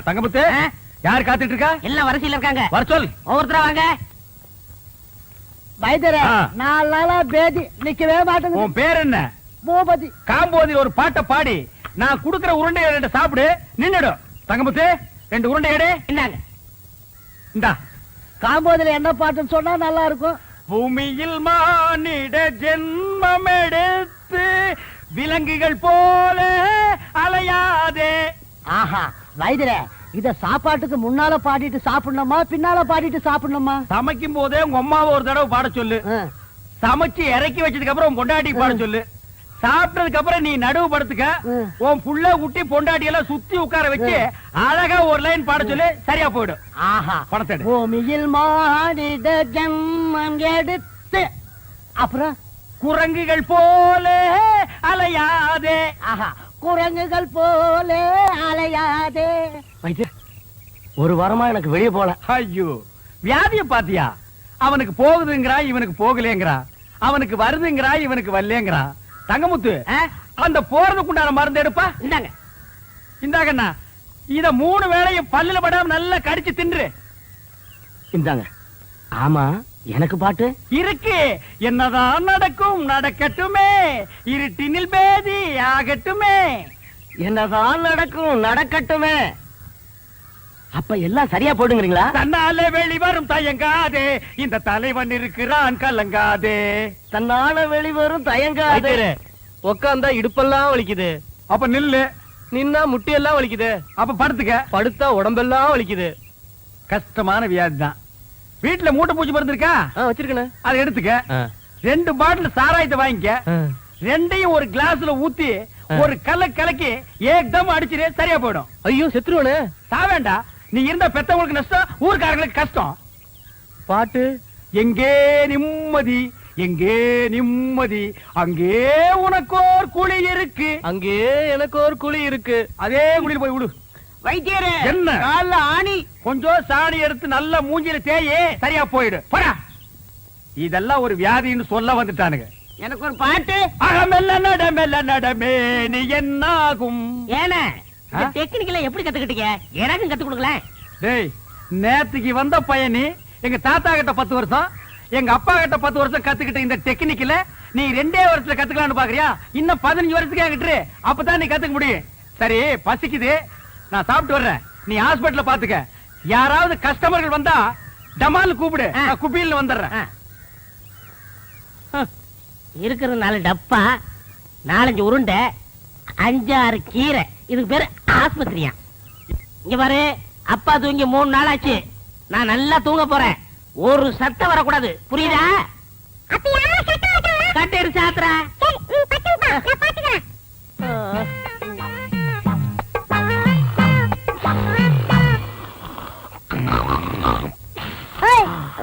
தங்கமுத்து, யார் காத்துட்டு இருக்கா? எல்லாம் வரிசையில இருக்காங்க. வர சொல். ஒவ்வொருத்தரா வாங்க. வைத்தியரே, 4 நாளா பேதி நிக்கவே மாட்டேங்குது. உன் பேர் என்ன? பூபதி. காம்போதியில் ஒரு பாட்டை பாடி நான் குடுக்கிற உருண்டையை 2 சாப்பிடு, நின்னுடும். தங்கமுத்து, 2 உருண்டை எடு. என்னங்க? இந்தா. காம்போதில என்ன பாட்டுன்னு சொன்னா நல்லா இருக்கும். பூமியில் மானிட ஜென்மம் எடுத்து விலங்குகள் போல அலையாதே. ஆஹா, வைத்தியரே, இத சாப்பாட்டுக்கு முன்னால பாடிட்டு சாப்பிடணுமா பின்னால பாடிட்டு சாப்பிடணுமா? சமைக்கும் போதே உங்க அம்மாவை ஒரு தடவை பாட சொல்லு. சமைச்சு இறக்கி வச்சதுக்கு அப்புறம் உன் பொண்டாட்டி பாட சொல்லு. சாப்பிட்டதுக்கு அப்புறம் நீ நடுவு படுத்துக்க. உன் புள்ள குட்டி பொண்டாட்டி எல்லாம் சுத்தி உட்கார வச்சு அழகா ஒரு லைன் பாட சொல்லு, சரியா போயிடும். ஆஹா, பணத்தை பூமியில் மானிட ஜென்மம் எடுத்து அப்புறம் குரங்குகள் போல அலையாதே. ஆஹா, குரங்குகள் போல அலையாதே. ஒரு வாரமா எனக்கு வெளியே போல. ஐயோ, வியாதிய பாத்தியா? அவனுக்கு போகுதுங்கிறா, இவனுக்கு போகலேங்கிறா. அவனுக்கு வருதுங்கிறா, இவனுக்கு வரலேங்கிறா. தங்கமுத்து, அந்த போறதுக்குண்டான மருந்து எடுப்பா. இந்தாங்க. இந்தாங்கண்ணா, இத 3 வேளையும் பல்லுல படாம நல்லா கடிச்சு தின்று. இந்தாங்க. ஆமா, எனக்கு பாட்டு இருக்கு. என்னதான் நடக்கும் நடக்கட்டுமே, இருட்டினில் பேதி ஆகட்டுமே. என்னதான் நடக்கும் நடக்கட்டுமே. அப்ப எல்லாம் சரியா போடுங்கிறீங்களா? தன்னாலே வெளிவரும் தயங்காதே, இந்த தலைவன் இருக்கிறான் கலங்காதே. தன்னால வெளிவரும் தயங்காதே. உக்காந்தா இடுப்பெல்லாம் வலிக்குது. அப்ப நில்லு. நின்னா முட்டியெல்லாம் வலிக்குது. அப்ப படுத்துக்க. படுத்தா உடம்பெல்லாம் வலிக்குது. கஷ்டமான வியாதி தான். வீட்டுல மூட்டை பூச்சி மருந்து இருக்கா? வச்சிருக்கேன். அதை எடுத்துக்க. 2 பாட்டில் சாராயத்தை வாங்கிக்க. 2ஐயும் ஒரு கிளாஸ்ல ஊத்தி ஒரு கலக்கி ஏக்தம் அடிச்சிரு, சரியா போயிடும். ஐயோ, செத்துருவனே. சாவேண்டா. நீ இருந்த பெத்தவங்களுக்கு நஷ்டம், ஊர்க்காரங்களுக்கு கஷ்டம். பாட்டு எங்கே நிம்மதி, எங்கே நிம்மதி, அங்கே உனக்கோர் குழி இருக்கு, அங்கே எனக்கு ஒரு குழி இருக்கு. அதே குழியில் போய் விடு. வைத்தியரே, என்ன கால்ல ஆணி. கொஞ்சம் சாணி எடுத்து நல்ல மூஞ்சில தேயே, சரியா போயிடு. போடா. இதெல்லாம் ஒரு வியாதின்னு சொல்ல வந்துட்டானுங்க. எனக்கு ஒரு பாட்டு. அகமெல்ல நடமெல்ல நடமே நீ என்னாகும். ஏன டெக்னிக்கல எப்படி கத்துக்கிட்டீங்க? எனக்கும் கத்து கொடுக்கல. டேய், நேத்துக்கு வந்த பையனி எங்க தாத்தா கிட்ட 10 வருஷம், எங்க அப்பா கிட்ட 10 வருஷம் கத்துக்கிட்ட இந்த டெக்னிக்கல நீ 2 வருஷத்துல கத்துக்கலாம்னு பாக்குறியா? இன்னும் 15 வருஷத்துக்கு என்கிட்ட, அப்பதான் நீ கத்துக்க முடியும். சரி, பசிக்குது, நான் சாப்பிட்டு வர்றேன். நீ ஹாஸ்பிடல்ல பாத்துக்க. யாராவது கஸ்டமர்கள் வந்தா டமால் கூப்பிடு, நான் குப்பியில் வந்துடுறேன். இருக்கிற 4 டப்பா, 4-5 உருண்டை, 5-6 கீரை. இதுக்கு பேரு ஆஸ்பத்திரியா? இங்க பாரு, அப்பா தூங்கி 3 நாள் ஆச்சு. நான் நல்லா தூங்க போறேன். ஒரு சத்தம் வரக்கூடாது, புரியுதா? கட்டேரு சாத்திர.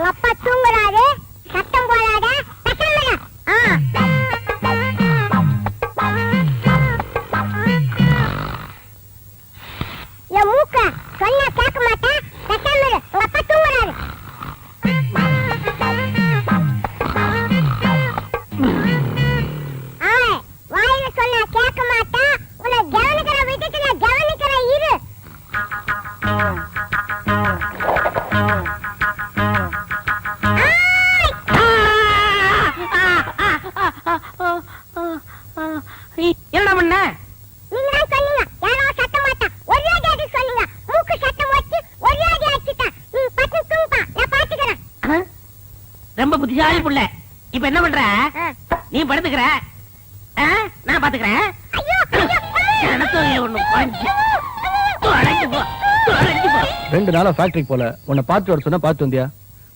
அப்பா தூங்குறாரு, சத்தம் போடாத. என் மூக்க சொன்னா கேட்க மாட்டேன். உங்க அப்பா தூங்குறாரு. வாயில சொன்னா கேட்க மாட்டேன். உன்னை கவனிக்கிற விட்டுட்டு நான் கவனிக்கிறேன், இரு. என்ன பண்ண? நீங்க தான் சொன்னீங்க யாரோ சத்த மாட்டான், ஒரே அடி சொன்னீங்க. மூக்கு சத்தம் வச்சு ஒரே அடி அடிச்சிட்டான். நீ பட்டு தூங்குப்பா, நான் பாத்துக்கிறேன். ரொம்ப புத்திசாலி புள்ள. இப்ப என்ன பண்ற? நீ படுத்துக்கிற, நான் பாத்துக்கிறேன். ஐயோ, ஒண்ணு பஞ்சு தொலைஞ்சு போ, தொலைஞ்சு போ. 2 நாளா ஃபேக்டரிக்கு போல. உன்னை பார்த்து வர சொன்னா பார்த்து வந்தியா?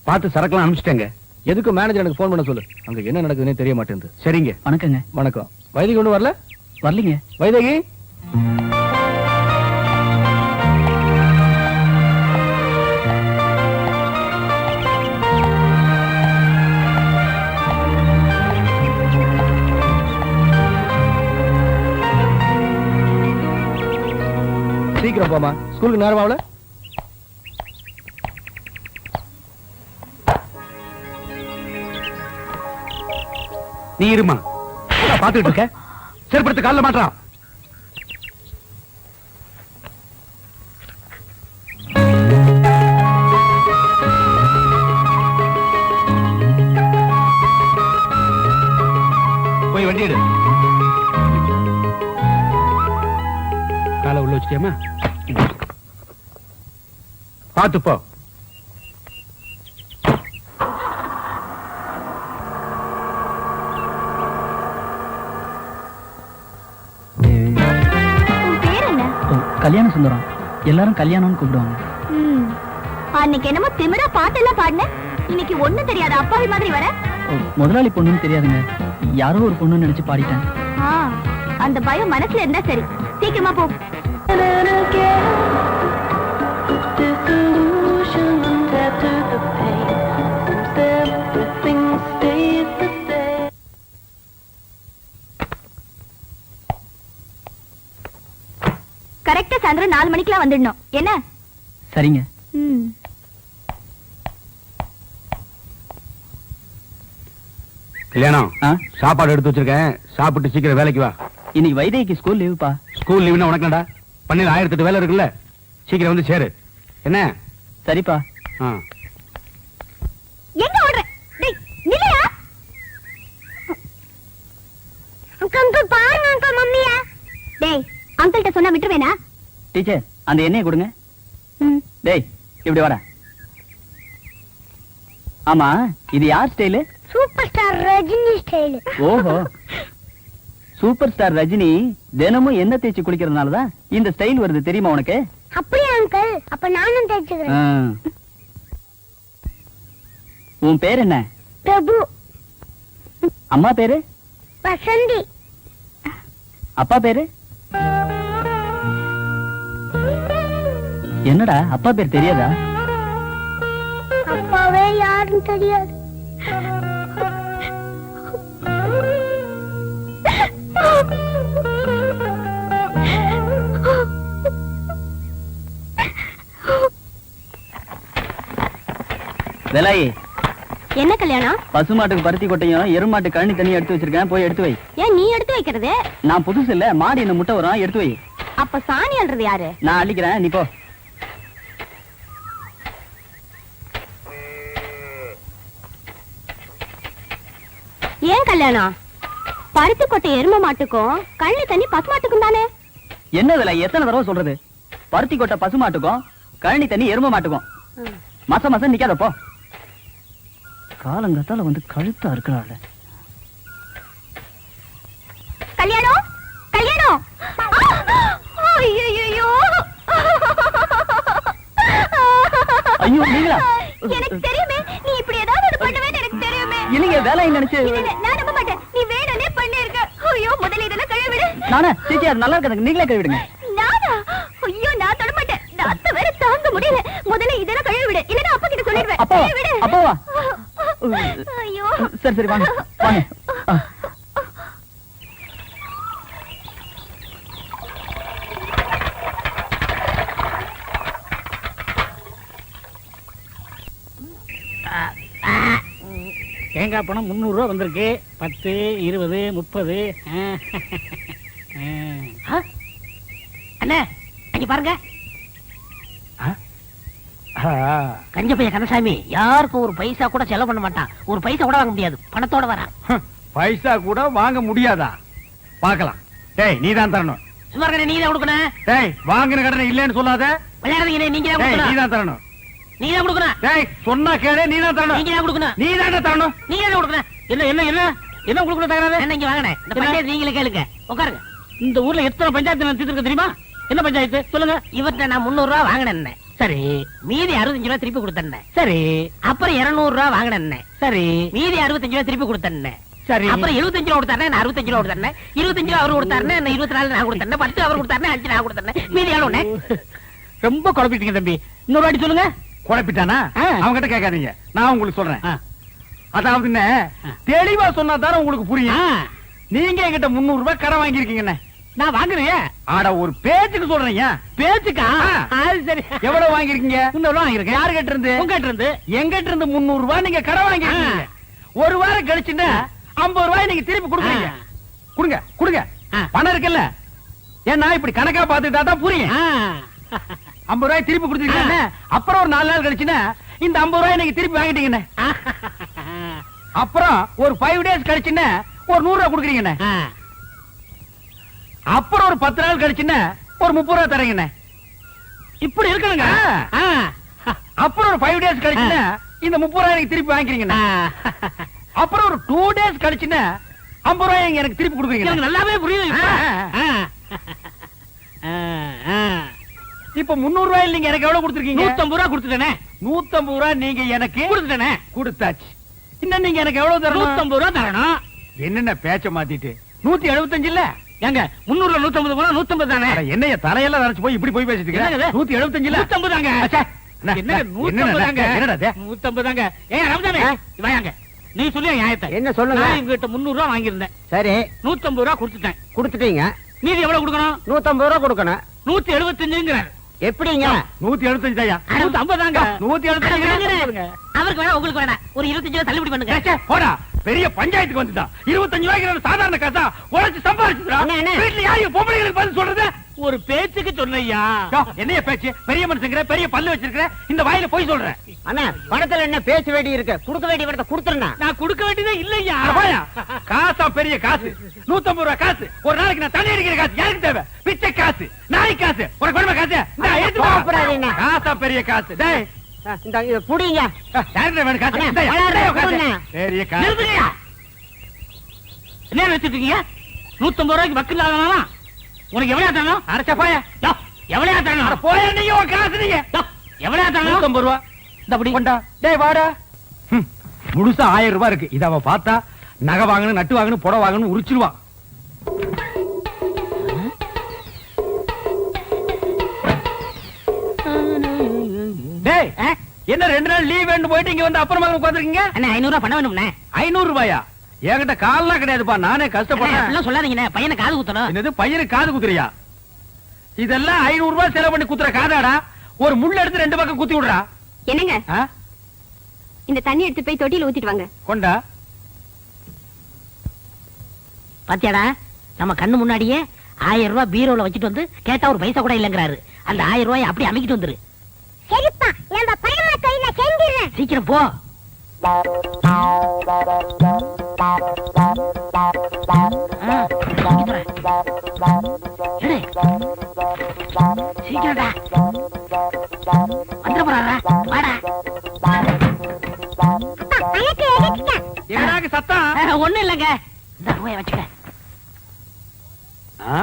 பார்த்து சரக்குலாம் அனுப்பிச்சிட்டேங்க. எதுக்கு மேனேஜர் எனக்கு போன் பண்ண சொல்லு. அங்க என்ன நடக்குதுன்னே தெரிய மாட்டேங்குது. சரிங்க. வணக்கங்க. வணக்கம். வைதகி ஒண்ணு வரல? வரலீங்க. வைதகி, சீக்கிரம் போமா, ஸ்கூலுக்கு நேரம் ஆகல. நீ இருமா, பாத்துக்கிட்டு இருக்க. செருப்படுத்து கால்ல மாட்டான். போய் வண்டி எடு. காலை உள்ள வச்சுட்டியாமா? பாத்து போ. உன் பேர் என்ன? கல்யாண சுந்தரம். எல்லாரும் கல்யாணம்னு கூப்பிடுவாங்க. அன்னைக்கு என்னமோ திமிரா பாட்டெல்லாம் பாடின, இன்னைக்கு ஒண்ணும் தெரியாத அப்பாவி மாதிரி வர. முதலாளி பொண்ணுன்னு தெரியாதுங்க, யாரோ ஒரு பொண்ணுன்னு நினைச்சு பாடிட்டேன். அந்த பயம் மனசுல இருந்தா சரி, சீக்கிரமா போ. கரெக்டா சாயந்தரம் 4 மணிக்கெல்லாம் வந்துடணும் என்ன? சரிங்க. கல்யாணம் சாப்பாடு எடுத்து வச்சிருக்கேன், சாப்பிட்டு சீக்கிரம் வேலைக்கு வா. இன்னைக்கு வைதேகிக்கு ஸ்கூல் லீவுப்பா. ஸ்கூல் லீவுனா உனக்குடா, பண்ணையில 1008 வேலை இருக்குல்ல, சீக்கிரம் வந்து சேரு என்ன? சரிப்பா. எங்க ஓடுற? டேய் நில்லையா? அங்கிள் பாருங்க அங்கிள் மம்மியா. டேய் அங்கிள்ட்ட சொன்னா விட்டுருவேனா? டீச்சர் அந்த எண்ணெயை கொடுங்க. டேய் இப்படி வர. ஆமா இது யார் style? Super star Rajini style. ஓஹோ, சூப்பர் ஸ்டார் ரஜினி தினமும் எண்ணெய் தேய்ச்சி குளிக்கிறதுனாலதான் இந்த ஸ்டைல் வருது, தெரியுமா உனக்கு? அப்படியே அங்கிள், அப்ப நானும் தேய்ச்சுக்கிறேன். உன் பேர் என்ன? பிரபு. அம்மா பேரு? வசந்தி. அப்பா பேரு? என்னடா அப்பா பேர் தெரியாதா? அப்பாவே யாருன்னு தெரியாது. வேலாயி, என்ன கல்யாணம்? பசுமாட்டுக்கு பருத்தி கொட்டையும் எருமாட்டு கழனி தண்ணி எடுத்து வச்சிருக்கேன், போய் எடுத்து வை. ஏன் நீ எடுத்து வைக்கிறது? நான் புதுசு இல்ல, மாடி என்ன முட்டை வரும், எடுத்து வை. அப்ப சாணி அல்றது யாரு? நான் அள்ளிக்கிறேன், நீ போ. ஏன் கல்யாணம்? பருத்தி கொட்டை எரும மாட்டுக்கும் கழனி தண்ணி பசு மாட்டுக்கும் தானே? என்ன வேலை எத்தனை தடவை சொல்றது? பருத்தி கொட்டை பசுமாட்டுக்கும் கழனி தண்ணி எரும மாட்டுக்கும். மச மசம் நிக்காத போ. காலங்கத்தால வந்து கழுத்தா இருக்கிறாள். கல்யாணம் கல்யாணம். ஐயோ ஐயோ நீங்களா? எனக்கு தெரியுமே நீ இப்படி ஏதாவது ஒண்ணு பண்ணுவேன்னு எனக்கு தெரியுமே. இல்லைங்க வேலை நினைச்சு. நான் நம்ப மாட்டேன், நீ வேணும்னே பண்ணிருக்க. ஐயோ முதல்ல இதெல்லாம் கழுவிடு. நானே சீச்சி அது நல்லா இருக்காது, நீங்களே கழுவிடுங்க. நானா? ஐயோ நான் தொட மாட்டேன், நாத்த வேற தாங்க முடியல. முதல்ல இதெல்லாம் கழுவிடு, இல்லன்னா அப்பா கிட்ட சொல்லிடுவேன். அப்பா கழுவிடு. அப்பாவா? ஐயோ சரி சரி வாங்க வாங்க. தேங்காய் பணம் 300 ரூபா வந்திருக்கு. 10, 20, 30. அண்ணே அங்க பாருங்க. கஞ்ச பையன் கந்தசாமி யாருக்கும் ஒரு பைசா கூட செலவு பண்ண மாட்டான், ஒரு பைசா கூட வாங்க முடியாது, பணத்தோட வரான். பைசா கூட வாங்க முடியாதா? பார்க்கலாம். டேய் நீ தான் தரணும். சும்மா இருக்க, நீ தான் கொடுக்கணும். டேய் வாங்கின கடனை இல்லன்னு சொல்லாத. விளையாடுறீங்க, நீங்க தான் டேய் நீ கொடுக்கணும். தான் தரணும். நீ தான் கொடுக்கணும். டேய் சொன்னா கேளு, நீ தான் தரணும். நீங்க தான் கொடுக்கணும். நீ தான் தரணும். நீங்க தான் கொடுக்கணும். என்ன என்ன என்ன என்ன கொடுக்கணும் தகராறு? என்ன இங்க வாங்கனே, இந்த பஞ்சாயத்து நீங்களே கேளுங்க, உட்காருங்க. இந்த ஊர்ல எத்தனை பஞ்சாயத்து நடத்திட்டு இருக்கு தெரியுமா? என்ன பஞ்சாயத்து சொல்லுங்க? இவர்கிட்ட நான் 300 ரூபா வாங்கினேன், சரி. மீதி 65 ரூபா திருப்பி கொடுத்தேன், சரி. அப்புறம் 200 ரூபா வாங்கினேன், சரி. மீதி 65 ரூபா திருப்பி கொடுத்தேன், சரி. அப்புறம் 75 ரூபா கொடுத்தாரு, நான் 65 ரூபா கொடுத்தேன். 25 ரூபா அவரு கொடுத்தாரு, நான் 24 நான் கொடுத்தேன். 10 அவர் கொடுத்தாரு, 5 நான் கொடுத்தேன். மீதி எவ்வளவு? ரொம்ப குழப்பிட்டீங்க தம்பி, இன்னொரு வாட்டி சொல்லுங்க. குழப்பிட்டானா? அவங்கிட்ட கேட்காதீங்க, நான் உங்களுக்கு சொல்றேன். அதாவது என்ன தெளிவா சொன்னா தானே உங்களுக்கு புரியும். நீங்க என்கிட்ட 300 ரூபாய் கடன் வாங்கிருக்கீங்க. நான் வாங்குறேன். ஆட ஒரு பேச்சுக்கு சொல்றீங்க. பேச்சுக்கா? அது சரி. எவ்வளவு வாங்கிருக்கீங்க? 300 ரூபாய் வாங்கிருக்கேன். யாரு கிட்ட இருந்து? உங்ககிட்ட இருந்து. எங்கிட்ட இருந்து 300 ரூபாய் நீங்க கடன் வாங்கிருக்கீங்க. ஒரு வாரம் கழிச்சுன்னா 50 ரூபாய் நீங்க திருப்பி கொடுக்குறீங்க. கொடுங்க கொடுங்க, பணம் இருக்குல்ல. ஏன்னா இப்படி கணக்கா பாத்துட்டா தான் புரியும். 50 ரூபாய் திருப்பி கொடுத்துருக்கீங்க. அப்புறம் ஒரு 4 நாள் கழிச்சுன்னா இந்த 50 ரூபாய் நீங்க திருப்பி வாங்கிட்டீங்கன்னு. அப்புறம் ஒரு 5 டேஸ் கழிச்சுன்னா ஒரு 100 ரூபாய் கொடுக்குறீங்கண்ணே. அப்புறம் ஒரு 10 நாள் கழிச்சுன்னா ஒரு 30 ரூபாய் தரீங்கண்ணே. இப்படி இருக்கணுங்க. அப்புறம் ஒரு 5 டேஸ் கழிச்சுன்னா இந்த 30 ரூபாய் எனக்கு திருப்பி வாங்கிக்கிறீங்கண்ணே. அப்புறம் ஒரு 2 டேஸ் கழிச்சுன்னா 50 ரூபாய் எனக்கு திருப்பி கொடுக்குறீங்க. எனக்கு நல்லாவே புரியுது இப்ப. இப்ப 300 ரூபாய் நீங்க எனக்கு எவ்வளவு கொடுத்துருக்கீங்க? 150 ரூபாய் கொடுத்துட்டேனே. 150 ரூபாய் நீங்க எனக்கு கொடுத்துட்டேனே. கொடுத்தாச்சு. இன்னும் நீங்க எனக்கு எவ்வளவு தரணும்? 150 ரூபாய் தரணும். என்னென்ன பேச்ச மாத்திட்டு 175 இல்ல? ஏங்க 300 150 போனா 150 தானே. அட, என்னைய தலையெல்லாம் நரைச்சு போய் இப்படி போய் பேசிட்டு என்னங்க இருக்க? இது? 175 இல்ல? 150 தாங்க. அச்சே, என்னங்க 150 தாங்க. என்னடா இது? 150 தாங்க. ஏன் ரமஜானே வாயாங்க. நீ சொல்லி நியாயத்தை. என்ன சொல்லுங்க? நான் இவங்கிட்ட 300 ரூபாய் வாங்கியிருந்தேன். சரி 150 ரூபாய் கொடுத்துட்டேன். கொடுத்துட்டீங்க. மீதி எவ்வளவு கொடுக்கணும்? 150 ரூபாய் கொடுக்கணும். 175ங்கிறார். எப்படிங்க? 175 தாயா? 150 தாங்க. 175. அவருக்கு வேணா உங்களுக்கு வேணா ஒரு 25 ரூபாய் தள்ளுபடி பண்ணுங்க. ஏச்சே, போடா. பெரிய பஞ்சாயத்துக்கு வந்துட்டா. 25 ரூபாய்க்கு சாதாரண காசா உழைச்சு சம்பாதிச்சுடா. அண்ணே, அண்ணே. வீட்டுல யாரையும் பொம்பளைங்களுக்கு பதில் சொல்றது? ஒரு பேச்சுக்கு சொன்னையா. யோ, என்னைய பேச்சு? பெரிய மனுஷங்கிற, பெரிய பல்லு வச்சிருக்கிற, இந்த வாயில போய் சொல்றேன். அண்ணா பணத்துல என்ன பேச வேண்டி இருக்கு? கொடுக்க வேண்டிய பணத்தை கொடுத்துருண்ணா. நான் கொடுக்க வேண்டியதே இல்லையா. காசா பெரிய காசு. 150 ரூபாய் காசு. ஒரு நாளைக்கு நான் தண்ணி அடிக்கிற காசு எனக்கு தேவை. பிச்சை காசு, நாய் காசு, ஒரு குடும்ப காசு. இந்தா, எடுத்து வா. கோபப்படாதீங்க. காசா பெரிய காசு. டேய், இந்த இத புடிங்க. யார்கிட்ட வேணும் காசு? அண்ணே, இந்தா, யார்கிட்ட காசு. கொடுங்க. பெரிய காசு. நிறுத்துங்கய்யா. என்ன வச்சிட்டு இருக்கீங்க? 150 ரூபாய்க்கு வக்கீல் ஆகணுமா? உனக்கு எவ்வளவு தரணும்? அரைச்சா போயா. யோ, எவ்வளவு தரணும்? போயா நீங்க உன் காசு நீங்க. யோ, எவ்வளவு தரணும்? 150 ரூபாய். இந்த அப்படி கொண்டா. டேய் வாடா. முழுசா 1000 ரூபாய் இருக்கு. இத அவ பார்த்தா நகை வாங்கணும், நட்டு வாங்கணும், புடவை வாங்கணும் உரிச்சிருவா. டேய், என்ன 2 நாள் லீவ் வேணும் போயிட்டு இங்க வந்து அப்புறமா உட்கார்ந்திருக்கீங்க? அண்ணே 500 ரூபாய் பணம் வேணும்ண்ணே. 500 ரூபாயா? என்கிட்ட கால்லாம் கிடையாதுப்பா, நானே கஷ்டப்படுறேன். அப்படிலாம் சொல்லாதீங்கண்ணே. பையனை காது குத்தணும். என்னது பையனுக்கு காது குத்துறியா? இதெல்லாம் 500 ரூபாய் செலவு பண்ணி குத்துற காதாடா. ஒரு முள்ள எடுத்து 2 பக்கம் குத்தி விடுறா. என்னங்க ஆ? இந்த தண்ணி எடுத்து போய் தொட்டியில ஊத்திட்டு வாங்க. கொண்டா. பாத்தியாடா, நம்ம கண்ணு முன்னாடியே 1000 ரூபாய் பீரோல வச்சுட்டு வந்து கேட்டா ஒரு பைசா கூட இல்லங்கிறாரு. அந்த 1000 ரூபாய் அப்படியே அமைக்கிட்டு வந்துரு. சரிப்பா, நம்ம பரம தொழில செஞ்சிடுறேன். சீக்கிரம் போ. சீக்கிரம்டா வந்துட போறாரா? வாடா. அழகு எடுத்துட்டேன். என்னடாக்கு சத்தம்? ஒண்ணும் இல்லங்க. இந்த ரூபாய் வச்சுக்க. ஆ?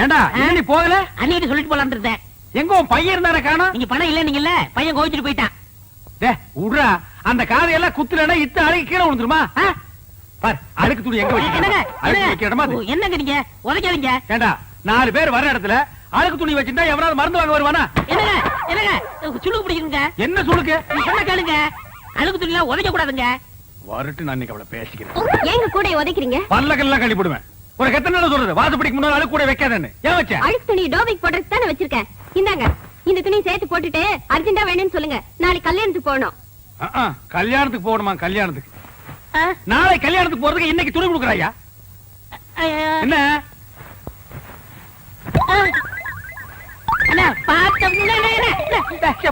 ஏண்டா இன்னும் நீ போகல? அன்னிட்டு சொல்லிட்டு போலான்னு இருந்தேன். எங்க உன் பையன் இருந்தானே காணோம்? நீங்க பணம் இல்ல நீங்கல்ல, பையன் கோவிச்சுட்டு போயிட்டான். டேய் உடுறா, அந்த காதையெல்லாம் குத்துலனா இத்த அழுகி கீழே விழுந்துருமா? பார், அழுக்கு துணி எங்க என்னங்க? வச்சிருக்க? அழுக்கு வைக்கிற இடமா அது? என்னங்க நீங்க உதைக்காதீங்க. ஏண்டா 4 பேர் வர இடத்துல அழுக்கு துணி வச்சிருந்தா எவனாவது மருந்து வாங்க வருவானா? என்னங்க என்னங்க சுளுக்கு பிடிக்குங்க. என்ன சொல்லுங்க? நீ சொன்ன கேளுங்க. அழுக்கு துணிலாம் உதைக்க கூடாதுங்க. வரட்டு நான் இன்னைக்கு அவளை பேசிக்கிறேன். ஏங்க கூட உதைக்கிறீங்க? பல்லக்கெல்லாம் கழி போடுவேன். ஒரு எத்தனை நாள் சொல்றது வாசப்படிக்கு முன்னால அழுக்கு கூட வைக்காதேன்னு. ஏன் வச்ச? அழுக்கு துணி டோபிக் போடுறதுக்கு தானே வச்சிருக்கேன். இந்தாங்க, இந்த துணி சேர்த்து போட்டுட்டு அர்ஜென்ட்டா வேணும்னு சொல்லுங்க. நாளைக்கு கல்யாணத்துக்கு போகணும். கல்யாணத்துக்கு போகணுமா? கல்யாணத்துக்கு நாளை கல்யாணத்துக்கு போறதுக்கு இன்னைக்கு துணி கொடுக்குறாயா? என்ன அண்ணா பாத்த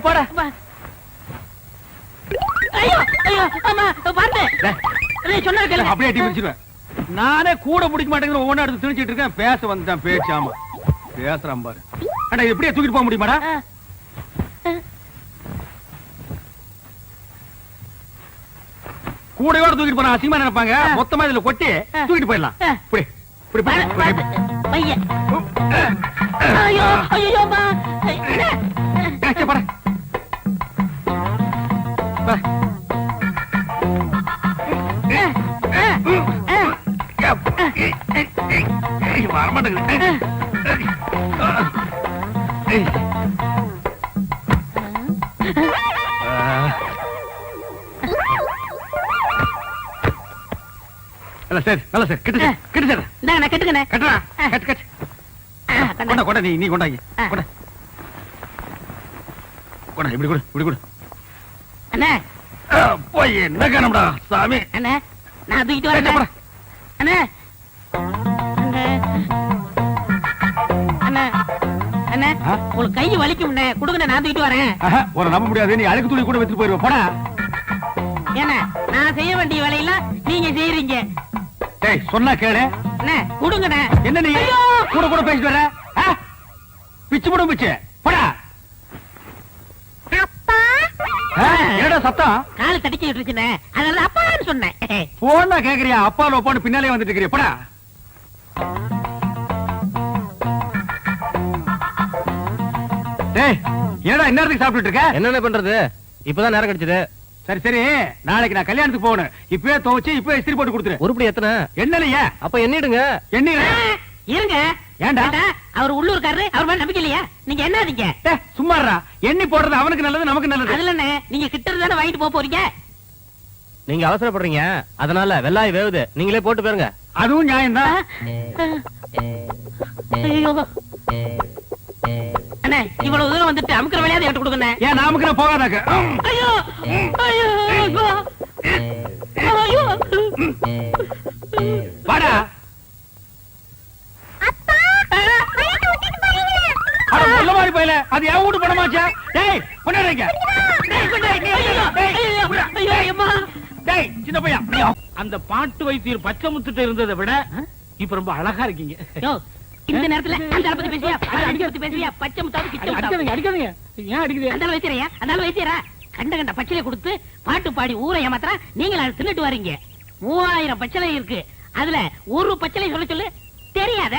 போட? ஐயோ ஐயோ அம்மா பாருங்க. சொன்னா கேளு. அப்படியே அடி பிடிச்சிருவேன். நானே கூட பிடிக்க மாட்டேங்கிற ஒவ்வொன்றா எடுத்து திணிச்சிட்டு இருக்கேன். பேச வந்துட்டான் பேச்சாமா பேசுறான் பாரு. அண்ணா இது எப்படியே தூக்கிட்டு போக முடியுமாடா? கூடையோட தூக்கிட்டு போனா அசிங்கமா நினைப்பாங்க. மொத்தமா இதுல கொட்டி தூக்கிட்டு போயிடலாம். இப்படி இப்படி பையன் ஐயோ ஐயோ அம்மா போட. வரமாட்டேங்குது. சரி நல்ல சார் கிட்ட கிட்ட சார் நான் கட்டுக்கண்ணே. கட்டுறா கட்டு கட்டு. கொண்டா கொண்டா நீ கொண்டாங்க கொண்டா கொண்டா. இப்படி கொடு இப்படி கொடு. அண்ணே போய் என்ன காணம்டா சாமி. அண்ணே நான் தூக்கிட்டு வரேன். அண்ணே அண்ணே அண்ணே உங்களுக்கு கை வலிக்கும். கொடுங்க நான் தூக்கிட்டு வரேன். ஒரு நம்ப முடியாது. நீ அழுக்கு துணி கூட வச்சுட்டு போயிருவ போடா. ஏன்னா நான் செய்ய வேண்டிய வேலையெல்லாம் நீங்க செய்யறீங்க. டேய் சொன்னா கேளு. அண்ணே கொடுங்கண்ணே. என்ன நீ ஐயோ! கூட கூட பேசிட்டு வர? பிச்சு போடும் பிச்சு போடா. அப்பா என்னடா சத்தம்? கால் தடிக்க விட்டுருச்சுண்ணே, அதனால அப்பான்னு சொன்னேன். போனா கேக்குறியா? அப்பா லோப்பான்னு பின்னாலே வந்துட்டு இருக்கிறியா? போடா. டேய் என்னடா இந்நேரத்துக்கு சாப்பிட்டுட்டு இருக்க? என்னென்ன பண்றது? இப்பதான் நேரம் கிடைச்சது. சரி சரி, நாளைக்கு நான் கல்யாணத்துக்கு போகணும். இப்பவே துவைச்சு இப்பவே இஸ்திரி போட்டு கொடுத்துரு. உருப்படி எத்தனை? என்னலையே அப்ப எண்ணிடுங்க. என்ன இருங்க. ஏன்டா? அவர் உள்ளூர்காரரு, அவர் மேல நம்பிக்கை இல்லையா? நீங்க என்னதீங்க? சும்மாறா. எண்ணி போடுறது அவனுக்கு நல்லது, நமக்கு நல்லது. அதுல என்ன, நீங்க கிட்ட இருந்தானே வாங்கிட்டு போக போறீங்க. நீங்க அவசரப்படுறீங்க, அதனால வெள்ளாய் வேவுது, நீங்களே போட்டு போயிருங்க. அதுவும் நியாயம்தான். ஐயோ. அண்ணே இவ்வளவு தூரம் வந்துட்டு அமுக்கிற வேலையாவது எடுத்து கொடுங்க. ஏன் நாமுக்கு நான் போகாதாக்க? ஐயோ ஐயோ ஐயோ. வாடா. அப்பா பழத்தை விட்டுட்டு போறீங்களா? அட நல்ல மாதிரி போயில. அது என் வீட்டு பணமாச்சா? டேய் கொண்டாடுங்க. டேய் சின்ன பையன். அந்த பாட்டு வைத்தியர் பச்சை முத்துட்டு இருந்ததை விட இப்ப ரொம்ப அழகா இருக்கீங்க. இந்த நேரத்துல அந்த பத்தி பேசியா, பத்தி பேசியா, பச்சை முத்தாவது கிட்ட அடிக்காதீங்க அடிக்காதீங்க. ஏன் அடிக்குது? அந்த வைத்தியரையா, அந்த வைத்தியரா கண்ட கண்ட பச்சிலை கொடுத்து பாட்டு பாடி ஊரை ஏமாத்திரா. நீங்க அதை தின்னுட்டு வரீங்க. 3000 பச்சிலை இருக்கு, அதுல ஒரு பச்சிலை சொல்ல சொல்லு தெரியாத.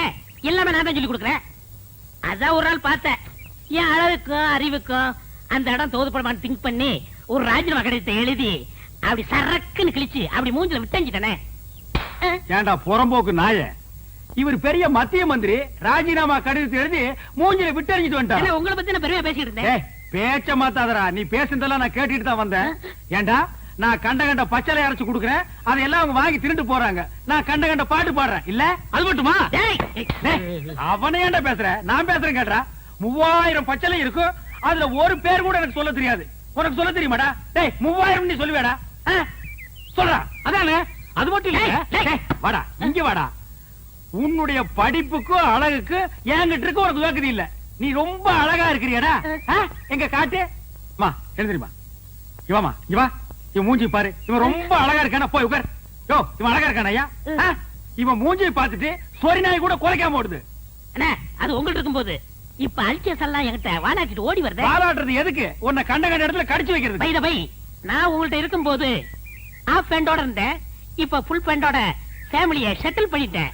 எல்லாமே நான் தான் சொல்லி கொடுக்குறேன். அதான் ஒரு நாள் பார்த்தேன், என் அழகுக்கும் அறிவுக்கும் அந்த இடம் தோதுப்படமான்னு திங்க் பண்ணி ஒரு ராஜினாமா கடிதத்தை எழுதி அப்படி சரக்குன்னு கிழிச்சு அப்படி மூஞ்சில விட்டஞ்சிட்டனே. ஏண்டா புறம்போக்கு நாய, இவர் பெரிய மத்திய மந்திரி, ராஜினாமா கடிதத்தை எழுதி மூஞ்சில விட்டறிஞ்சிட்டு வந்துட்டான். உங்களை பத்தி நான் பெருமையா பேசிட்டு இருந்தேன். பேச்ச மாத்தாதரா, நீ பேசுனதெல்லாம் நான் கேட்டுட்டு தான் வந்தேன். ஏண்டா நான் கண்ட கண்ட பச்சளை அரைச்சு கொடுக்குறேன், அதையெல்லாம் அவங்க வாங்கி திருட்டு போறாங்க. நான் கண்ட கண்ட பாட்டு பாடுறேன். இல்ல அது மட்டுமா? அவனை ஏன்டா பேசுற? நான் பேசுறேன் கேட்டா. 3000 பச்சளை இருக்கும், அதுல ஒரு பேர் கூட எனக்கு சொல்ல தெரியாது. உனக்கு சொல்ல தெரியுமாடா? டேய் 3000 நீ சொல்லுவேடா? சொல்றா. அதானே, அது மட்டும் இல்ல. வாடா இங்க வாடா. உன்னுடைய படிப்புக்கும் அழகுக்கு என்கிட்ட இருக்க உனக்கு வேக்குது இல்ல. நீ ரொம்ப அழகா இருக்கிறியடா. எங்க காட்டு மா எழுந்திரிமா. இவாமா இங்க வா. இவன் மூஞ்சி பாரு, இவன் ரொம்ப அழகா இருக்கானா? போய் உட்கார். யோ இவன் அழகா இருக்கானா? ஐயா இவன் மூஞ்சி பார்த்துட்டு சொரி நாய் கூட குலைக்காம ஓடுது. அண்ணா அது உங்கள்ட்ட இருக்கும்போது இப்ப அல்கேஸ் எல்லாம் என்கிட்ட வாலாட்டிட்டு ஓடி வருது. வாலாட்டுறது எதுக்கு? உன்னை கண்ட கண்ட இடத்துல கடிச்சு வைக்கிறது. பை பை, நான் உங்கள்ட்ட இருக்கும்போது ஆஃப் பேண்டோட இருந்தேன், இப்ப ஃபுல் பேண்டோட ஃபேமிலியை செட்டில் பண்ணிட்டேன்.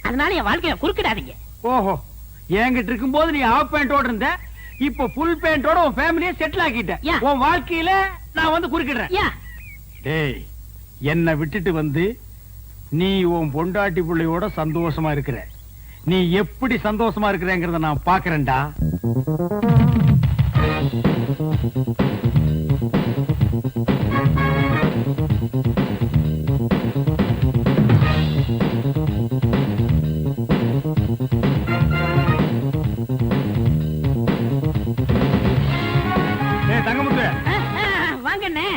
அதனால என் வாழ்க்கைய குறுக்கிடாதீங்க. ஓஹோ, என்கிட்ட இருக்கும்போது நீ ஆஃப் பேண்டோட இருந்த, இப்ப ஃபுல் பேண்டோட உன் ஃபேமிலியை செட்டில் ஆக்கிட்ட. உன் வாழ்க்கையில நான் வந்து குறுக்கிடுறேன். டேய் என்ன விட்டுட்டு வந்து நீ உன் பொண்டாட்டி பிள்ளையோட சந்தோஷமா இருக்கிற. நீ எப்படி சந்தோஷமா இருக்கிறேங்கிறத நான் பாக்குறேன்டா. தங்கமுத்து வாங்கண்ணே.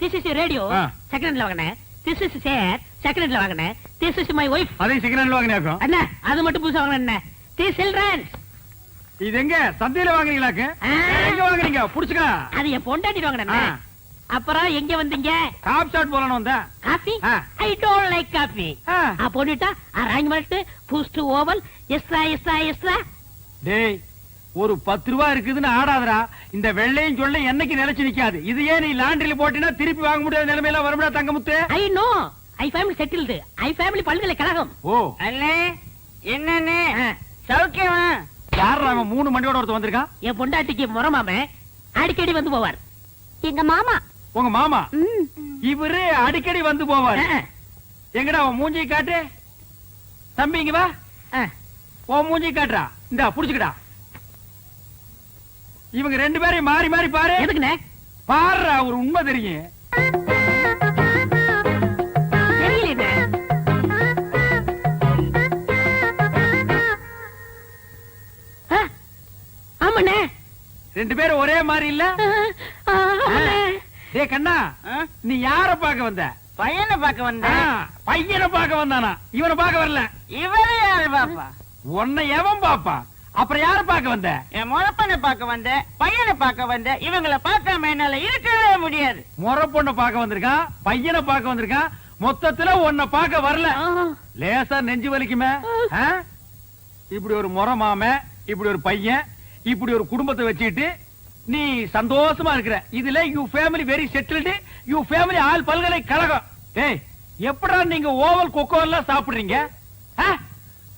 This is your radio. செகண்ட்ல வாங்கண்ணே. This is chair. செகண்ட்ல வாங்கண்ணே. This is my wife. அதே செகண்ட்ல வாங்கினாக்கும். அண்ணா அது மட்டும் புதுசா வாங்கண்ணே. This children. இது எங்க சந்தையில வாங்குறீங்களாக்கு? எங்க வாங்குறீங்க? புடிச்சுக்க. அது என் பொண்டாட்டி வாங்கண்ணே. அப்புறம் எங்க வந்தீங்க? காப் ஷாட் போறணும் வந்தா. Coffee? I don't like coffee. போட்டுட்டா arrangement boost oval extra extra extra. டேய் ஒரு 10 ரூபாய் இருக்குதுன்னு ஆடாதடா. இந்த வெள்ளையும் சொல்ல என்னைக்கு நிலைச்சு நிக்காது. இது ஏன் நீ லாண்டரியில போட்டினா திருப்பி வாங்க முடியாத நிலைமையில வரும்டா Thangamuthu. I know, I family settled. I family பல்கலைக்கழகம். ஓ அண்ணே என்னண்ணே சௌக்கியமா? யாரா அவன் 3 மண்டியோட ஒருத்தர் வந்திருக்கான்? என் பொண்டாட்டிக்கு முறமாம அடிக்கடி வந்து போவார். எங்க மாமா. உங்க மாமா? இவரு அடிக்கடி வந்து போவார். எங்கடா அவன் மூஞ்சி காட்டு. தம்பி இங்க வா. உன் மூஞ்சி காட்டுறா. இந்தா புடிச்சுக்கடா. இவங்க 2 பேரையும் மாறி மாறி பாரு. எதுக்குண்ணே? பாருடா, ஒரு உண்மை தெரியும். தெரியல. ஆமாண்ணே 2 பேரும் ஒரே மாதிரி இல்ல? டேய் கண்ணா, நீ யார பார்க்க வந்த? பையனை பார்க்க வந்தேன். பையனை பார்க்க வந்தானா? இவனை பார்க்க வரல. இவரே யாரு பாப்பா? உன்னை எவன் பாப்பா? அப்புறம் யார பார்க்க வந்த? என் முழப்பனை பார்க்க வந்தேன், பையனை பார்க்க வந்தேன். இவங்களை பார்க்காம என்னால இருக்கவே முடியாது. முறை பொண்ணை பார்க்க வந்திருக்கான், பையனை பார்க்க வந்திருக்கான். மொத்தத்துல உன்னை பார்க்க வரல. லேசா நெஞ்சு வலிக்குமே. ஆ? இப்படி ஒரு முறை மாமன், இப்படி ஒரு பையன், இப்படி ஒரு குடும்பத்தை வச்சுக்கிட்டு நீ சந்தோஷமா இருக்கிற. இதுல you family very settled, you family all பல்கலைக்கழகம். டேய், எப்படா நீங்க ஓவல் கொக்கோ எல்லாம் சாப்பிடுறீங்க? ஆ?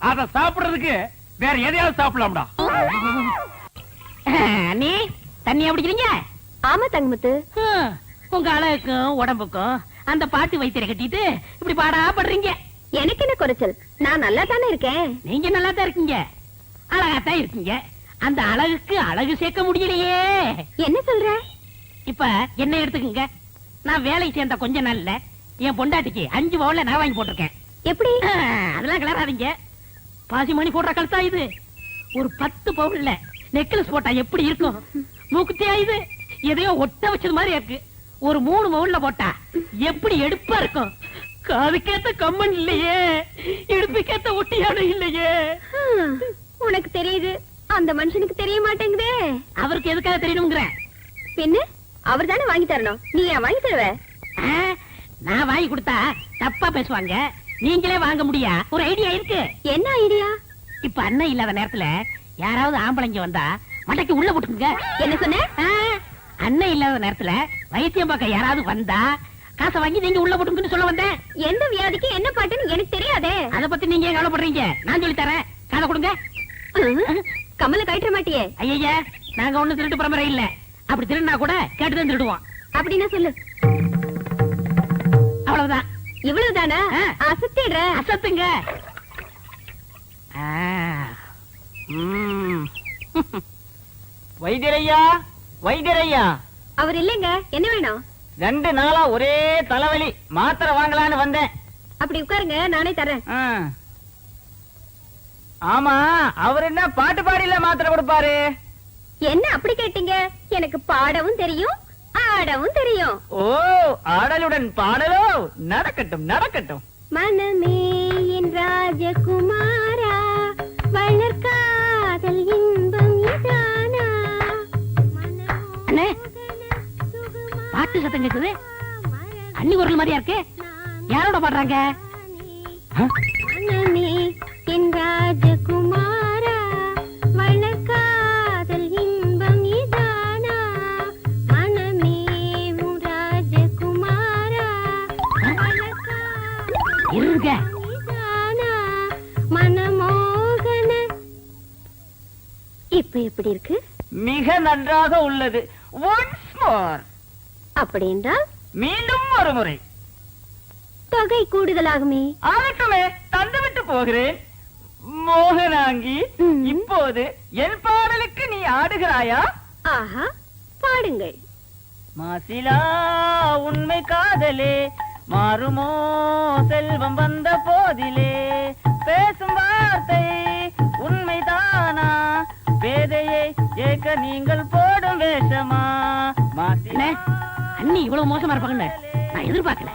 அத சாப்பிடுறதுக்கு வேற எதையாவது சாப்பிடலாம்டா. நீ தண்ணியா பிடிக்கிறீங்க? ஆமா தங்கமுத்து. உங்க அழகுக்கும் உடம்புக்கும் அந்த பாட்டு வைத்தியரை கட்டிட்டு இப்படி பாடா படுறீங்க. எனக்கு என்ன குறைச்சல்? நான் நல்லா தானே இருக்கேன். நீங்க நல்லா தான் இருக்கீங்க, அழகாத்தான் இருக்கீங்க. அந்த அழகுக்கு அழகு சேர்க்க முடியலையே. என்ன சொல்ற? இப்ப என்ன எடுத்துக்கங்க. நான் வேலைக்கு சேர்ந்த கொஞ்ச நாள்ல என் பொண்டாட்டிக்கு 5 பவுன்ல நான் வாங்கி போட்டிருக்கேன். எப்படி? அதெல்லாம் கிளறாதீங்க. பாசி மணி போடுற கழுத்தா இது. ஒரு 10 பவுன்ல நெக்லஸ் போட்டா எப்படி இருக்கும்? மூக்குத்தியா இது? எதையோ ஒட்ட வச்சது மாதிரி இருக்கு. ஒரு 3 பவுன்ல போட்டா எப்படி எடுப்பா இருக்கும்? காதுக்கேத்த கம்மன் இல்லையே, இடுப்புக்கேத்த ஒட்டியானம் இல்லையே. உனக்கு தெரியுது, அந்த மனுஷனுக்கு தெரிய மாட்டேங்குதே. அவருக்கு எதுக்காக தெரியணுங்கிற? பின்ன அவர் தானே வாங்கி தரணும், நீ ஏன் வாங்கி தருவ? நான் வாங்கி கொடுத்தா தப்பா பேசுவாங்க, நீங்களே வாங்க முடியா? ஒரு ஐடியா இருக்கு. என்ன ஐடியா? இப்ப அண்ணன் இல்லாத நேரத்துல யாராவது ஆம்பளைங்க வந்தா மண்டைக்கு உள்ள போட்டுங்க. என்ன சொன்ன? அண்ணன் இல்லாத நேரத்துல வைத்தியம் பார்க்க யாராவது வந்தா காசை வாங்கி நீங்க உள்ள போட்டுங்கன்னு சொல்ல வந்தேன். எந்த வியாதிக்கு என்ன பாட்டுன்னு எனக்கு தெரியாதே. அத பத்தி நீங்க ஏன் கவலைப்படுறீங்க? நான் சொல்லி தரேன், காதை கொடுங்க. கமல கழட்ட மாட்டியே? ஐயா, நாங்க ஒண்ணு திருட்டு பரம்பரை இல்ல. அப்படி திருடினா கூட கேட்டுதான் திருடுவோம். அப்படின்னா சொல்லு. அவ்வளவுதான். இவ்வளவுதானா? அசத்திடுற. அசத்துங்க. வைத்தியரையா, வைத்தியரையா. அவர் இல்லைங்க, என்ன வேணும்? 2 நாளா ஒரே தலைவலி, மாத்திரை வாங்கலான்னு வந்தேன். அப்படி உட்காருங்க, நானே தரேன். ஆமா, அவர் என்ன பாட்டு பாடியில மாத்திரை கொடுப்பாரு? என்ன அப்படி கேட்டீங்க? எனக்கு பாடவும் தெரியும், ஆடவும் தெரியும். ஓ, ஆடலுடன் பாடலோ? நடக்கட்டும் நடக்கட்டும். மனமே என் ராஜகுமாரா, வளர்காதல் இன்பம் இதானா? அண்ணே, பாட்டு சத்தம் கேக்குது. அண்ணி குரல் மாதிரியா இருக்கு. யாரோட பாடுறாங்க? மனமே என் ராஜகுமாரா, வளர்காதல் இன்பம் இதானா? மனமே உன் ராஜகுமாரா, இருங்க. இதானா? மனமோகன. இப்ப எப்படி இருக்கு? மிக நன்றாக உள்ளது. Once more. அப்படி என்றால் மீண்டும் ஒரு முறை. தொகை கூடுதலாகுமே. ஆகட்டுமே, தந்துவிட்டு போகிறேன். மோகனாங்கி, இப்போது என் பாடலுக்கு நீ ஆடுகிறாயா? ஆஹா, பாடுங்கள். மாசிலா உண்மை காதலே, மாறுமோ செல்வம் வந்த போதிலே, பேசும் வார்த்தை உண்மைதானா, பேதையை ஏக்க நீங்கள் போடும் வேஷமா? அண்ணே, அண்ணி இவ்வளவு மோசமா இருப்பாங்கன்னு நான் எதிர்பார்க்கல.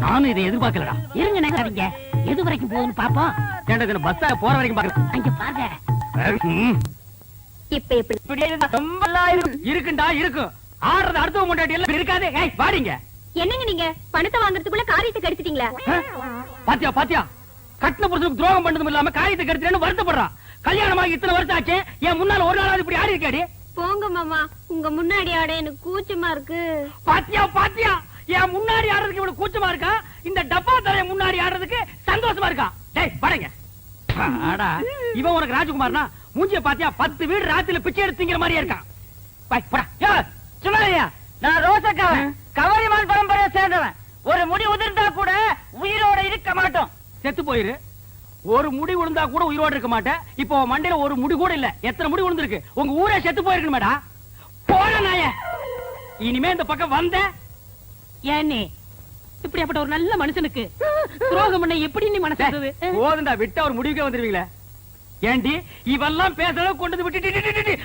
நானும் இதை எதிர்பார்க்கலடா. இருங்க, நினைக்காதீங்க. எது வரைக்கும் போகுதுன்னு பாப்போம். ஏன்டா பஸ்ஸா போற வரைக்கும் பாக்கலாம். அங்க பாருங்க. இப்ப எப்படி? இப்படி இருந்தா ரொம்ப நல்லா இருக்கும். இருக்குண்டா, இருக்கும். ஆடுறது அடுத்தவங்க முன்னாடி எல்லாம் இருக்காது. ஏய், வாடிங்க. என்னங்க நீங்க பணத்தை வாங்குறதுக்குள்ள காரியத்தை கெடுத்துட்டீங்களா? பாத்தியா பாத்தியா, கட்டின புருஷனுக்கு துரோகம் பண்ணதும் இல்லாம காரியத்தை கெடுத்துறேன்னு வருத்தப்படுறான். கல்யாணமாக இத்தனை வருஷம் ஆச்சு, என் முன்னால ஒரு நாளாவது இப்படி ஆடி இருக்காடி. போங்க மாமா, உங்க முன்னாடி ஆட எனக்கு கூச்சமா இருக்கு. பாத்தியா பாத்தியா, என் முன்னாடி ஆடுறதுக்கு இவ்வளவு கூச்சமா இருக்கா, இந்த டப்பா தலைய முன்னாடி ஆடுறதுக்கு சந்தோஷமா இருக்கா. டேய் பாருங்க. ஆடா, இவன் உனக்கு ராஜகுமார்னா மூஞ்சிய பாத்தியா 10 வீடு ராத்திரில பிச்சை எடுத்துங்கிற மாதிரியே இருக்கான். பாய் போடா. யோ சும்மாரியா, நான் ரோசக்காவன், கவரிமான் பரம்பரையை சேர்ந்தவன். ஒரு முடி உதிர்ந்தா கூட உயிரோட இருக்க மாட்டோம். செத்து போயிரு. ஒரு முடி விழுந்தா கூட உயிரோடு இருக்க மாட்டேன். இப்போ மண்டையில ஒரு முடி கூட இல்ல. எத்தனை முடி விழுந்திருக்கு? உங்க ஊரே செத்து போயிருக்கு மேடா. போன நாய, இனிமே இந்த பக்கம் வந்த ஏன்னே இப்படிப்பட்ட ஒரு நல்ல மனுஷனுக்கு துரோகம் பண்ண எப்படி நீ மனசு? போதுண்டா, விட்டா ஒரு முடிவுக்கே வந்துருவீங்களே. ஏண்டி இவெல்லாம் பேசுறத கொண்டு விட்டு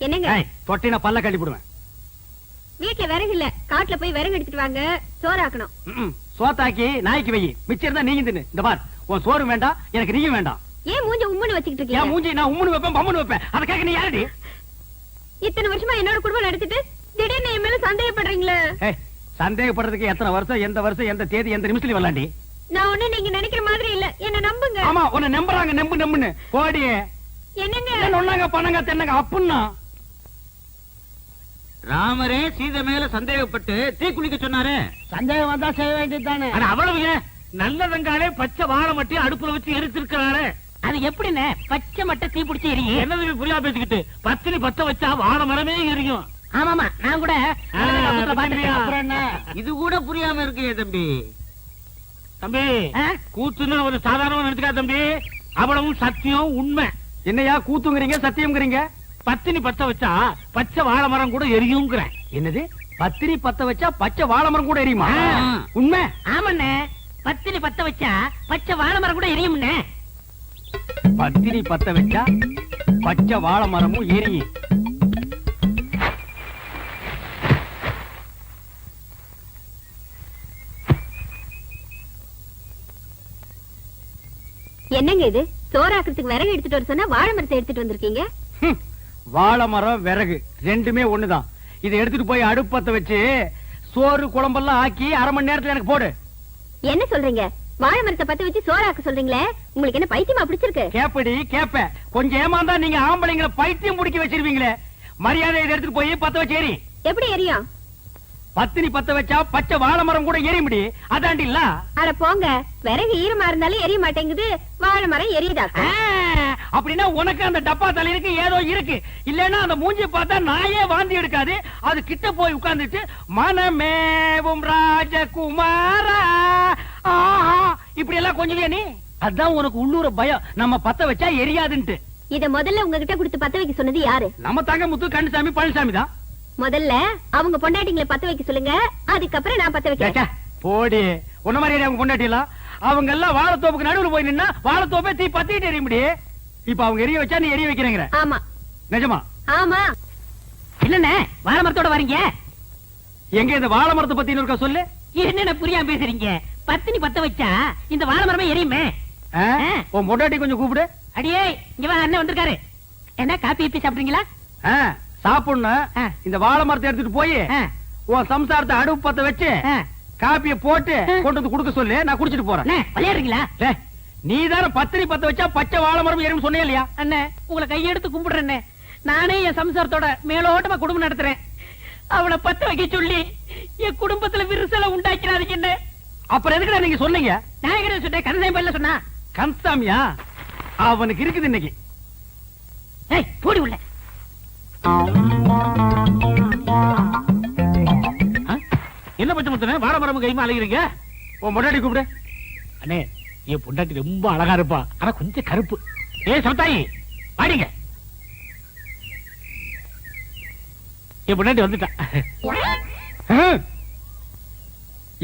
என்னங்க? தொட்டின பல்ல கட்டி போடுவேன். வீட்டுல விறகு இல்ல, காட்டுல போய் விறகு எடுத்துட்டு வாங்க, சோறாக்கணும். சோத்தாக்கி நாய்க்கு வை, மிச்சம் இருந்தா நீங்க தின்னு. இந்த பார், உன் சோறு வேண்டாம், எனக்கு நீயும் வேண்டாம். ஏன் மூஞ்ச உம்முன்னு வச்சுக்கிட்டு என் இருக்கீங்க? மூஞ்சி நான் உம்முன்னு வைப்பேன், பம்முன்னு வைப்பேன். அதை கேட்க நீ யாருடி? இத்தனை வருஷமா என்னோட குடும்பம் நடத்திட்டு திடீர்னு என் மேல சந்தேகப்படுறீங்களே? ஏய், சந்தேகப்படுறதுக்கு எத்தனை வருஷம், எந்த வருஷம், எந்த தேதி, எந்த நிமிஷத்துல வரலாண்டி? நான் ஒண்ணு நீங்க நினைக்கிற மாதிரி இல்ல, என்ன நம்புங்க. ஆமா, உன்னை நம்புறாங்க, நம்புன்னு போடி. என்னங்க என்ன ஒண்ணாங்க பண்ணங்க தென்னங்க அப்புன்னா ராமரே சீதை மேல சந்தேகப்பட்டு தீ குளிக்க சொன்னாரு. சந்தேகம் வந்தா செய்ய வேண்டியதுதானே. ஆனா அவ்வளவு ஏன் நல்ல வெங்காலே பச்சை வாழை மட்டும் அடுப்புல வச்சு எரிச்சிருக்கிறாரு. அது எப்படின்னு பச்சை மட்டும் தீ பிடிச்சி எரியும்? என்னது புரியா பேசிக்கிட்டு பத்தினி பத்த வச்சா வாழை மரமே எரியும். ஆமாமா, நான் கூட அப்புறம் என்ன? இது கூட புரியாம இருக்கு தம்பி. தம்பி கூத்துன்னு ஒரு சாதாரண நினைச்சுக்கா தம்பி, அவ்வளவும் சத்தியம் உண்மை. என்னையா கூத்துங்கிறீங்க, சத்தியம்ங்கிறீங்க? பத்தினி பத்த வச்சா பச்சை வாழை மரம் கூட எரியுங்கிறேன். என்னது? பத்திரி பத்த வச்சா பச்சை வாழை மரம் கூட எரியுமா? உண்மை? ஆமாண்ணே, பத்தினி பத்த வச்சா பச்சை வாழை மரம் கூட எரியும்ண்ணே. பத்திரி பத்த வச்சா பச்சை வாழை மரமும் எரியும். என்னங்க இது? சோறாக்குறதுக்கு விறகு எடுத்துட்டு வர சொன்னா வாழை மரத்தை எடுத்துட்டு வந்திருக்கீங்க. வாழை மரம் விறகு ரெண்டுமே ஒண்ணுதான். இதை எடுத்துட்டு போய் அடுப்பத்த வச்சு சோறு குழம்பெல்லாம் ஆக்கி 1/2 மணி நேரத்துல எனக்கு போடு. என்ன சொல்றீங்க? வாழை மரத்தை பத்த வச்சு சோறாக்க சொல்றீங்களே, உங்களுக்கு என்ன பைத்தியமா பிடிச்சிருக்கு? கேப்படி கேப்ப, கொஞ்சம் ஏமாந்தா நீங்க ஆம்பளைங்களை பைத்தியம் முடிக்க வச்சிருவீங்களே. மரியாதை இதை எடுத்துட்டு போய் பத்த வச்சு எரி. எப்படி எரியும்? பத்தினி பத்த வச்சா பச்சை வாழை மரம் கூட எரிய முடி. அதாண்டி இல்ல? அட போங்க, விறகு ஈரமா இருந்தாலும் எரிய மாட்டேங்குது, வாழை மரம் எரியுதாக்க? அப்படின்னா உனக்கு அந்த டப்பா தலையிருக்கு ஏதோ இருக்கு. இல்லன்னா அந்த மூஞ்சி பார்த்தா நாயே வாந்தி எடுக்காது. அது கிட்ட போய் உட்கார்ந்துட்டு மனமேவும் ராஜகுமாரா இப்படி எல்லாம் கொஞ்சம் நீ. அதான் உனக்கு உள்ளூர பயம், நம்ம பத்த வச்சா எரியாதுன்ட்டு. இத முதல்ல உங்ககிட்ட கொடுத்து பத்த வைக்க சொன்னது யாரு? நம்ம தங்க முத்து கண்டுசாமி பழனிசாமி தான். முதல்ல அவங்க பொண்டாட்டிங்களை பத்த வைக்க சொல்லுங்க, அதுக்கப்புறம் நான் பத்த வைக்கிறேன். போடி, உன்ன மாதிரி அவங்க பொண்டாட்டிலாம் அவங்க எல்லாம் வாழைத்தோப்புக்கு நடுவுல போய் நின்னா வாழைத்தோப்பே தீ பத்திட்டு எரிய முடியும். இப்ப அவங்க எரிய வச்சா நீ எரிய வைக்கிறேங்கிற? ஆமா. நிஜமா? ஆமா. இல்லண்ணே, வாழை மரத்தோட வரீங்க? எங்க இந்த வாழை மரத்தை பத்தி இருக்க சொல்லு. என்ன புரியாம பேசுறீங்க? பத்தினி பத்த வச்சா இந்த வாழை மரமே எரியுமே. உன் பொண்டாட்டி கொஞ்சம் கூப்பிடு. அடியே, இங்க வா, அண்ணன் வந்திருக்காரு. என்ன காப்பி இப்பி சாப்பிடுறீங்களா? சாப்பிடணும். இந்த வாழை மரத்தை எடுத்துட்டு போய் உன் சம்சாரத்தை அடுப்பு பத்த வச்சு காப்பிய போட்டு கொண்டு வந்து குடுக்க சொல்லு, நான் குடிச்சிட்டு போறேன். விளையாடுறீங்களா? நீ தானே பத்திரி பத்த வச்சா பச்சை வாழை மரம் எறும் சொன்னே இல்லையா? அண்ணே, உங்களை கையெடுத்து கும்பிடுறேன். நானே என் சம்சாரத்தோட மேலோட்டமா குடும்பம் நடத்துறேன். அவளை பத்த வைக்க சொல்லி என் குடும்பத்துல விரிசலை உண்டாக்கிறாதீங்க. என்ன அப்புறம் எதுக்குடா நீங்க சொன்னீங்க? நான் என்ன சொன்னேன்? கந்தசாமி பையன் சொன்னா. கந்தசாமியா? அவனுக்கு இருக்குது இன்னைக்கு. போடி உள்ள. என்ன பச்சை முத்தனே வாழை மரம் கைமா அலைகிறீங்க? உன் பொண்டாட்டி கூப்பிடு. அண்ணே, என் பொண்டாட்டி ரொம்ப அழகா இருப்பா, ஆனா கொஞ்சம் கருப்பு. சமத்தாயி வாடிங்க. என் பொண்டாட்டி வந்துட்டா.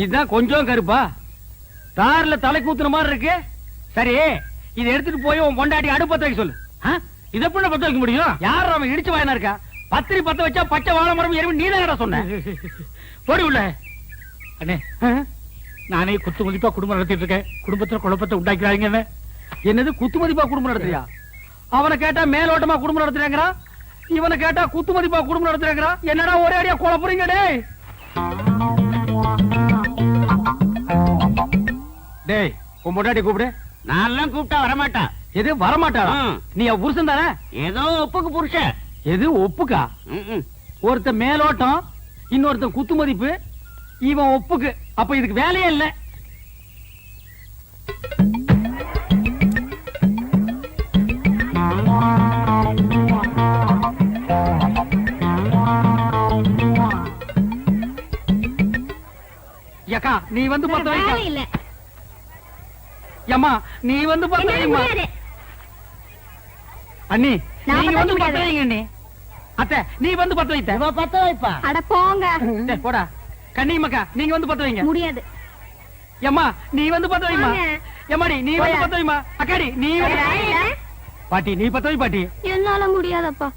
இதுதான் கொஞ்சம் கருப்பா, தார்ல தலை கூத்துன மாதிரி இருக்கு. சரி, இதை எடுத்துட்டு போய் உன் பொண்டாட்டி அடுப்பத்த வைக்க சொல்லு. இதை எப்படி பத்த வைக்க முடியும்? யார் அவன் இடிச்சு வாயனா இருக்கா? பத்திரி பத்த வச்சா பச்சை வாழை மரம் எறும்பு நீ தான் சொன்ன. போடி உள்ள. அண்ணே, நானே குத்து மதிப்பா குடும்பம் நடத்திட்டு இருக்கேன், குடும்பத்துல குழப்பத்தை உண்டாக்கிறாங்க. என்னது குத்து மதிப்பா குடும்பம் நடத்துறியா? அவனை கேட்டா மேலோட்டமா குடும்பம் நடத்துறாங்கறா, இவனை கேட்டா குத்து மதிப்பா குடும்பம் நடத்துறாங்கறா. என்னடா ஒரே அடியா குழப்புறீங்க? டேய், உன் பொண்டாட்டி கூப்பிடு. நான் கூப்பிட்டா வரமாட்டா. எது வரமாட்டாளா? நீ புருஷன் தானே? ஏதோ ஒப்புக்கு புருஷன். எது ஒப்புக்கா? ஒருத்த மேலோட்டம், இன்னொருத்த குத்து மதிப்பு, இவன் ஒப்புக்கு. அப்ப இதுக்கு வேலையே இல்ல. யக்கா, நீ வந்து பத்த வைக்க. இல்ல அம்மா, நீ வந்து பத்த வைமா. அண்ணி, நீங்க வந்து பத்த வைங்க. அண்ணி, அத்தை, நீ வந்து பத்த வைத்த. பத்த வைப்பா. அட போங்க. போடா. கண்ணியம்மாக்கா, நீங்க வந்து பத்த வைங்க. முடியாது. எம்மா, நீ வந்து பத்த வைமா. வாங்க. எம்மாடி, நீ வந்து பத்த வைமா. அக்காடி, நீ வந்து பாட்டி, நீ பத்த வை பாட்டி. என்னால முடியாதப்பா.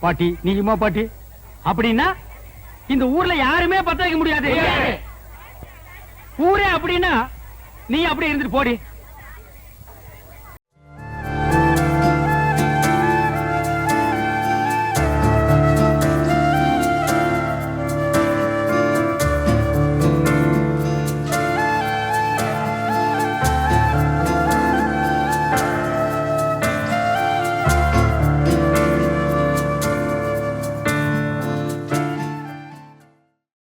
பாட்டி, நீயுமா பாட்டி? அப்படின்னா இந்த ஊர்ல யாருமே பத்த வைக்க முடியாது. ஊரே அப்படின்னா நீ அப்படியே இருந்துட்டு போடி.